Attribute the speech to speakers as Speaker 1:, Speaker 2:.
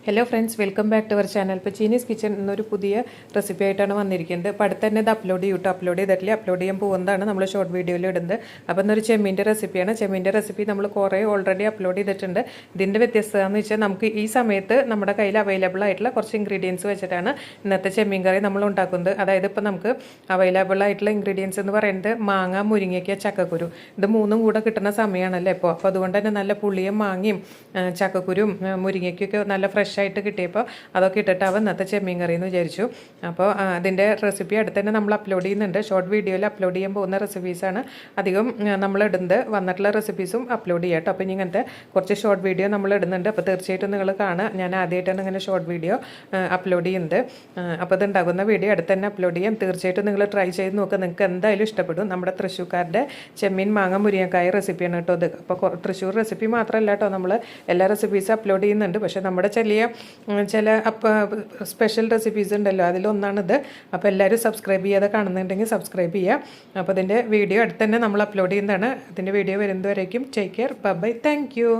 Speaker 1: Hello friends, welcome back to our channel. ഇപ്പോൾ Chinese kitchen എന്നൊരു പുതിയ റെസിപ്പി ആയിട്ടാണ് വന്നിരിക്കുന്നത്. അപ്പോൾ അടുത്ത് തന്നെ ഇത് അപ്ലോഡ് ചെയ്തിട്ടില്ല. അപ്ലോഡ് ചെയ്യാൻ പോകുന്നതാണ് നമ്മൾ ഷോർട്ട് വീഡിയോയിൽ ഇടുന്നത്. അപ്പോൾ ഇന്നൊരു ചെമ്മീൻ്റെ റെസിപ്പിയാണ്. ചെമ്മീൻ്റെ റെസിപ്പി നമ്മൾ കുറേ ഓൾറെഡി അപ്ലോഡ് ചെയ്തിട്ടുണ്ട്. ഇതിൻ്റെ വ്യത്യസ്തത എന്ന് വെച്ചാൽ നമുക്ക് ഈ സമയത്ത് നമ്മുടെ കയ്യിൽ അവൈലബിൾ ആയിട്ടുള്ള കുറച്ച് ഇൻഗ്രീഡിയൻസ് വെച്ചിട്ടാണ് ഇന്നത്തെ ചെമ്മീൻ കറി നമ്മൾ ഉണ്ടാക്കുന്നത്. അതായത് ഇപ്പോൾ നമുക്ക് അവൈലബിൾ ആയിട്ടുള്ള ഇൻഗ്രീഡിയൻസ് എന്ന് പറയുന്നത് മാങ്ങ, മുരിങ്ങയ്ക്ക, ചക്കക്കുരു. ഇത് മൂന്നും കൂടെ കിട്ടുന്ന സമയമാണല്ലോ ഇപ്പോൾ. അപ്പോൾ അതുകൊണ്ട് തന്നെ നല്ല പുളിയും മാങ്ങയും ചക്കക്കുരും മുരിങ്ങയ്ക്കൊക്കെ നല്ല ഫ്രഷ് ആയിട്ട് കിട്ടിയപ്പോൾ അതൊക്കെ ഇട്ടിട്ടാവും ഇന്നത്തെ ചെമ്മീൻ കറി എന്ന് വിചാരിച്ചു. അപ്പോൾ അതിൻ്റെ റെസിപ്പി അടുത്ത് തന്നെ നമ്മൾ അപ്ലോഡ് ചെയ്യുന്നുണ്ട്. ഷോർട്ട് വീഡിയോയിൽ അപ്ലോഡ് ചെയ്യാൻ പോകുന്ന റെസിപ്പീസാണ് അധികം നമ്മൾ ഇടുന്നത്. വന്നിട്ടുള്ള റെസിപ്പീസും അപ്ലോഡ് ചെയ്യാം കേട്ടോ. അപ്പോൾ ഇനി ഇങ്ങനത്തെ കുറച്ച് ഷോർട്ട് വീഡിയോ നമ്മൾ ഇടുന്നുണ്ട്. അപ്പോൾ തീർച്ചയായിട്ടും നിങ്ങൾ കാണുക. ഞാൻ ആദ്യമായിട്ടാണ് ഇങ്ങനെ ഷോർട്ട് വീഡിയോ അപ്ലോഡ് ചെയ്യുന്നത്. അപ്പോൾ ഇതുണ്ടാകുന്ന വീഡിയോ അടുത്ത് തന്നെ അപ്ലോഡ് ചെയ്യാം. തീർച്ചയായിട്ടും നിങ്ങൾ ട്രൈ ചെയ്ത് നോക്കുക. നിങ്ങൾക്ക് എന്തായാലും ഇഷ്ടപ്പെടും. നമ്മുടെ തൃശ്ശൂർക്കാരുടെ ചെമ്മീൻ മാങ്ങ മുരിങ്ങക്കായ റെസിപ്പിയാണ് കേട്ടോ ഇത്. അപ്പോൾ തൃശ്ശൂർ റെസിപ്പി മാത്രമല്ല കേട്ടോ, നമ്മൾ എല്ലാ റെസിപ്പീസും അപ്ലോഡ് ചെയ്യുന്നുണ്ട്. പക്ഷേ നമ്മുടെ ചില സ്പെഷ്യൽ റെസിപ്പീസ് ഉണ്ടല്ലോ, അതിലൊന്നാണിത്. അപ്പോൾ എല്ലാവരും സബ്സ്ക്രൈബ് ചെയ്യാതെ കാണുന്നുണ്ടെങ്കിൽ സബ്സ്ക്രൈബ് ചെയ്യുക. അപ്പോൾ ഇതിൻ്റെ വീഡിയോ അടുത്ത് തന്നെ നമ്മൾ അപ്ലോഡ് ചെയ്യുന്നതാണ്. അതിൻ്റെ വീഡിയോ വരുന്നതുവരേക്കും take care, bye, thank U.